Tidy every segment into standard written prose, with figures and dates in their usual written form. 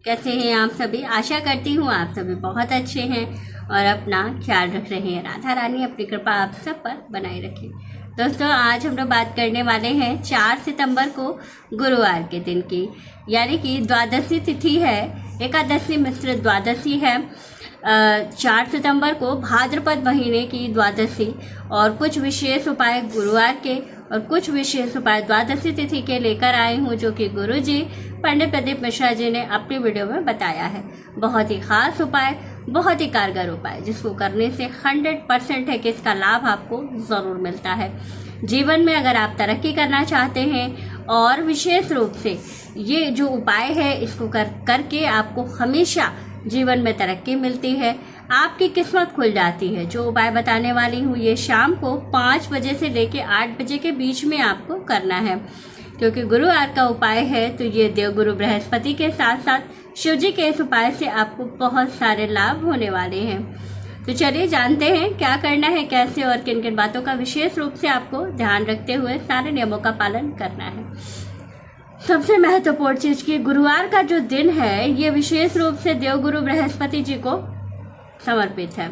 कैसे हैं आप सभी। आशा करती हूँ आप सभी बहुत अच्छे हैं और अपना ख्याल रख रहे हैं। राधा रानी अपनी कृपा आप सब पर बनाए रखे। दोस्तों, आज हम लोग बात करने वाले हैं 4 सितंबर को गुरुवार के दिन की, यानी कि द्वादशी तिथि है, एकादशी मिश्र द्वादशी है। 4 सितंबर को भाद्रपद महीने की द्वादशी और कुछ विशेष उपाय गुरुवार के और कुछ विशेष उपाय द्वादशी तिथि के लेकर आई हूँ, जो कि गुरुजी पंडित प्रदीप मिश्रा जी ने अपनी वीडियो में बताया है। बहुत ही खास उपाय, बहुत ही कारगर उपाय, जिसको करने से 100% है कि इसका लाभ आपको ज़रूर मिलता है। जीवन में अगर आप तरक्की करना चाहते हैं और विशेष रूप से ये जो उपाय है इसको करके आपको हमेशा जीवन में तरक्की मिलती है, आपकी किस्मत खुल जाती है। जो उपाय बताने वाली हूँ ये शाम को 5 बजे से लेके 8 बजे के बीच में आपको करना है, क्योंकि गुरुवार का उपाय है। तो ये देवगुरु बृहस्पति के साथ साथ शिव जी के इस उपाय से आपको बहुत सारे लाभ होने वाले हैं। तो चलिए जानते हैं क्या करना है, कैसे और किन किन बातों का विशेष रूप से आपको ध्यान रखते हुए सारे नियमों का पालन करना है। सबसे महत्वपूर्ण चीज की गुरुवार का जो दिन है ये विशेष रूप से देवगुरु बृहस्पति जी को समर्पित है।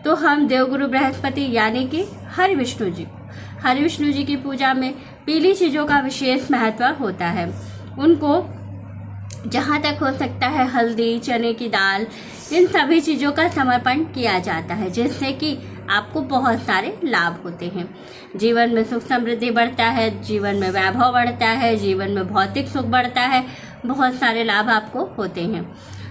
तो हम देवगुरु बृहस्पति यानी कि हरि विष्णु जी की पूजा में पीली चीज़ों का विशेष महत्व होता है। उनको जहाँ तक हो सकता है हल्दी, चने की दाल, इन सभी चीज़ों का समर्पण किया जाता है, जिससे कि आपको बहुत सारे लाभ होते हैं। जीवन में सुख समृद्धि बढ़ता है, जीवन में वैभव बढ़ता है, जीवन में भौतिक सुख बढ़ता है, बहुत सारे लाभ आपको होते हैं।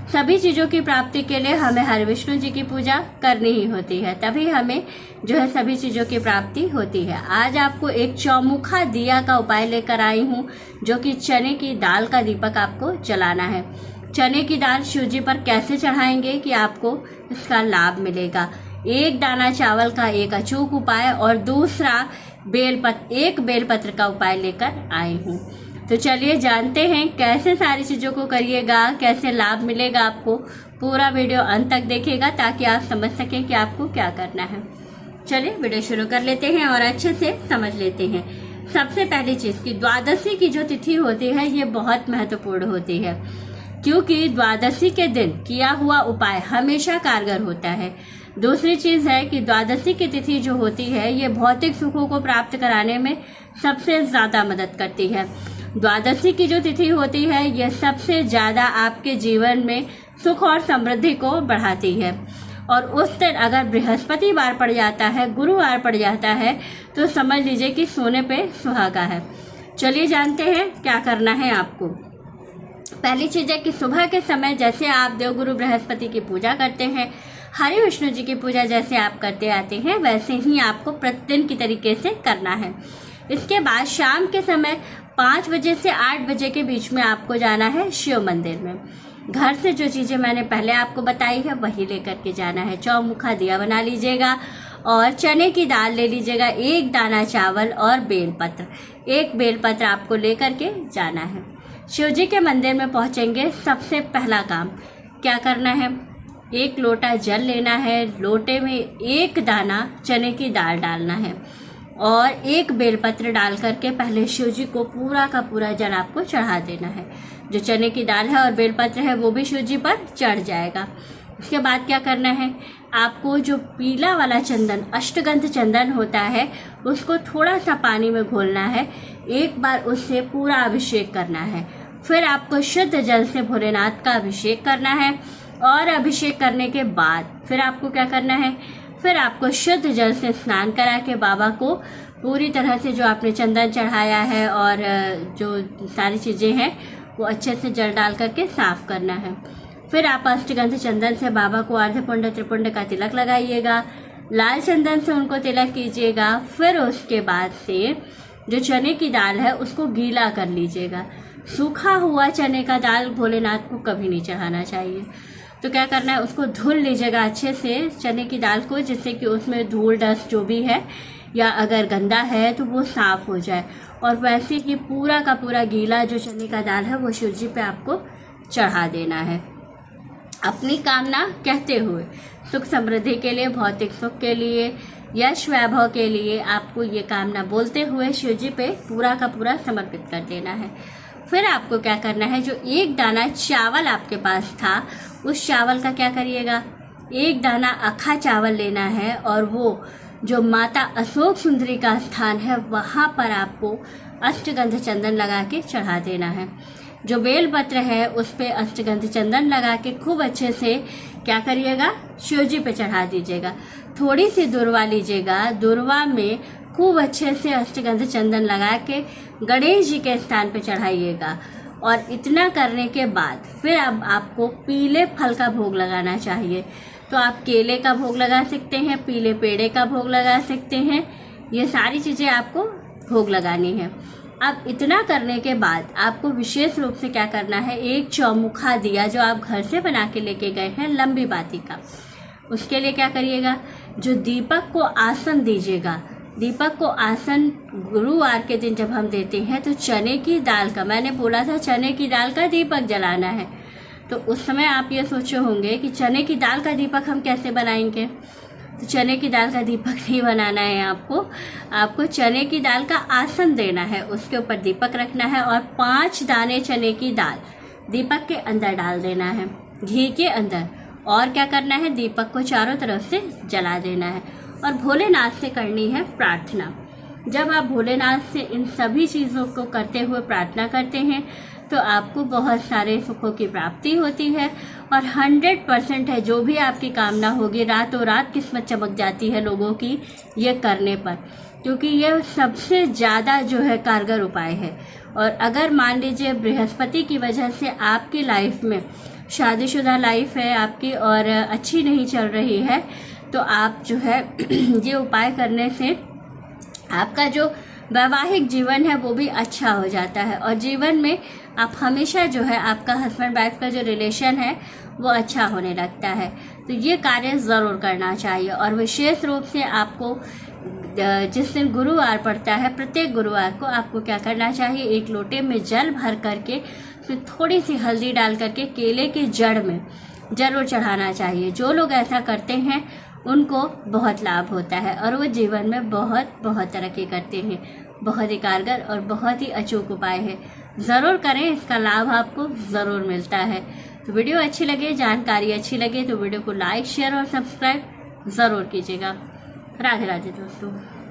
सभी चीज़ों की प्राप्ति के लिए हमें हरि विष्णु जी की पूजा करनी ही होती है, तभी हमें जो है सभी चीज़ों की प्राप्ति होती है। आज आपको एक चौमुखा दिया का उपाय लेकर आई हूँ, जो कि चने की दाल का दीपक आपको जलाना है। चने की दाल शिव जी पर कैसे चढ़ाएंगे कि आपको इसका लाभ मिलेगा। एक दाना चावल का एक अचूक उपाय और दूसरा एक बेलपत्र का उपाय लेकर आई हूँ। तो चलिए जानते हैं कैसे सारी चीज़ों को करिएगा, कैसे लाभ मिलेगा आपको। पूरा वीडियो अंत तक देखिएगा ताकि आप समझ सकें कि आपको क्या करना है। चलिए वीडियो शुरू कर लेते हैं और अच्छे से समझ लेते हैं। सबसे पहली चीज़ की द्वादशी की जो तिथि होती है ये बहुत महत्वपूर्ण होती है, क्योंकि द्वादशी के दिन किया हुआ उपाय हमेशा कारगर होता है। दूसरी चीज़ है कि द्वादशी की तिथि जो होती है ये भौतिक सुखों को प्राप्त कराने में सबसे ज़्यादा मदद करती है। द्वादशी की जो तिथि होती है यह सबसे ज़्यादा आपके जीवन में सुख और समृद्धि को बढ़ाती है। और उस दिन अगर बृहस्पतिवार पड़ जाता है, गुरुवार पड़ जाता है, तो समझ लीजिए कि सोने पे सुहागा है। चलिए जानते हैं क्या करना है आपको। पहली चीज़ है कि सुबह के समय जैसे आप देवगुरु बृहस्पति की पूजा करते हैं, हरि विष्णु जी की पूजा जैसे आप करते आते हैं, वैसे ही आपको प्रतिदिन की तरीके से करना है। इसके बाद शाम के समय 5 बजे से 8 बजे के बीच में आपको जाना है शिव मंदिर में। घर से जो चीज़ें मैंने पहले आपको बताई है वही लेकर के जाना है। चौमुखा दिया बना लीजिएगा और चने की दाल ले लीजिएगा, एक दाना चावल और बेलपत्र, एक बेलपत्र आपको लेकर के जाना है। शिव जी के मंदिर में पहुंचेंगे, सबसे पहला काम क्या करना है, एक लोटा जल लेना है, लोटे में एक दाना चने की दाल डालना है और एक बेलपत्र डाल करके पहले शिव जी को पूरा का पूरा जल आपको चढ़ा देना है। जो चने की दाल है और बेलपत्र है वो भी शिव जी पर चढ़ जाएगा। इसके बाद क्या करना है, आपको जो पीला वाला चंदन, अष्टगंध चंदन होता है, उसको थोड़ा सा पानी में घोलना है, एक बार उससे पूरा अभिषेक करना है। फिर आपको शुद्ध जल से भोलेनाथ का अभिषेक करना है और अभिषेक करने के बाद फिर आपको क्या करना है, फिर आपको शुद्ध जल से स्नान करा के बाबा को पूरी तरह से जो आपने चंदन चढ़ाया है और जो सारी चीज़ें हैं वो अच्छे से जल डाल करके साफ करना है। फिर आप अष्टगंध चंदन से बाबा को अर्धपुंड त्रिपुंड का तिलक लगाइएगा, लाल चंदन से उनको तिलक कीजिएगा। फिर उसके बाद से जो चने की दाल है उसको गीला कर लीजिएगा। सूखा हुआ चने का दाल भोलेनाथ को कभी नहीं चढ़ाना चाहिए। तो क्या करना है, उसको धुल लीजिएगा अच्छे से चने की दाल को, जिससे कि उसमें धूल डस्ट जो भी है या अगर गंदा है तो वो साफ हो जाए। और वैसे ही पूरा का पूरा गीला जो चने का दाल है वो शिव जी पे आपको चढ़ा देना है, अपनी कामना कहते हुए। सुख समृद्धि के लिए, भौतिक सुख के लिए, यश वैभव के लिए आपको ये कामना बोलते हुए शिव जी पे पूरा का पूरा समर्पित कर देना है। फिर आपको क्या करना है, जो एक दाना चावल आपके पास था उस चावल का क्या करिएगा, एक दाना अखा चावल लेना है और वो जो माता अशोक सुंदरी का स्थान है वहाँ पर आपको अष्टगंध चंदन लगा के चढ़ा देना है। जो बेलपत्र है उस पे अष्टगंध चंदन लगा के खूब अच्छे से क्या करिएगा, शिव जी पे चढ़ा दीजिएगा। थोड़ी सी दुर्वा लीजिएगा, दुर्वा में खूब अच्छे से अष्टगंध चंदन लगा के गणेश जी के स्थान पे चढ़ाइएगा। और इतना करने के बाद फिर अब आपको पीले फल का भोग लगाना चाहिए। तो आप केले का भोग लगा सकते हैं, पीले पेड़े का भोग लगा सकते हैं, ये सारी चीज़ें आपको भोग लगानी है। अब इतना करने के बाद आपको विशेष रूप से क्या करना है, एक चौमुखा दिया जो आप घर से बना के लेके गए हैं लंबी बाती का, उसके लिए क्या करिएगा, जो दीपक को आसन दीजिएगा। दीपक को आसन गुरुवार के दिन जब हम देते हैं तो चने की दाल का, मैंने बोला था चने की दाल का दीपक जलाना है। तो उस समय आप ये सोचे होंगे कि चने की दाल का दीपक हम कैसे बनाएंगे। तो चने की दाल का दीपक नहीं बनाना है आपको चने की दाल का आसन देना है, उसके ऊपर दीपक रखना है और 5 दाने चने की दाल दीपक के अंदर डाल देना है, घी के अंदर। और क्या करना है, दीपक को चारों तरफ से जला देना है और भोलेनाथ से करनी है प्रार्थना। जब आप भोलेनाथ से इन सभी चीज़ों को करते हुए प्रार्थना करते हैं तो आपको बहुत सारे सुखों की प्राप्ति होती है और 100% है जो भी आपकी कामना होगी, रातों रात किस्मत चमक जाती है लोगों की ये करने पर, क्योंकि ये सबसे ज़्यादा जो है कारगर उपाय है। और अगर मान लीजिए बृहस्पति की वजह से आपकी लाइफ में, शादीशुदा लाइफ है आपकी और अच्छी नहीं चल रही है, तो आप जो है ये उपाय करने से आपका जो वैवाहिक जीवन है वो भी अच्छा हो जाता है और जीवन में आप हमेशा जो है आपका हस्बैंड वाइफ का जो रिलेशन है वो अच्छा होने लगता है। तो ये कार्य ज़रूर करना चाहिए। और विशेष रूप से आपको जिस दिन गुरुवार पड़ता है, प्रत्येक गुरुवार को आपको क्या करना चाहिए, एक लोटे में जल भर करके फिर थोड़ी सी हल्दी डाल करके केले की जड़ में ज़रूर चढ़ाना चाहिए। जो लोग ऐसा करते हैं उनको बहुत लाभ होता है और वो जीवन में बहुत तरक्की करते हैं। बहुत ही कारगर और बहुत ही अचूक उपाय है, ज़रूर करें, इसका लाभ आपको ज़रूर मिलता है। तो वीडियो अच्छी लगे, जानकारी अच्छी लगे तो वीडियो को लाइक, शेयर और सब्सक्राइब ज़रूर कीजिएगा। राधे राधे दोस्तों।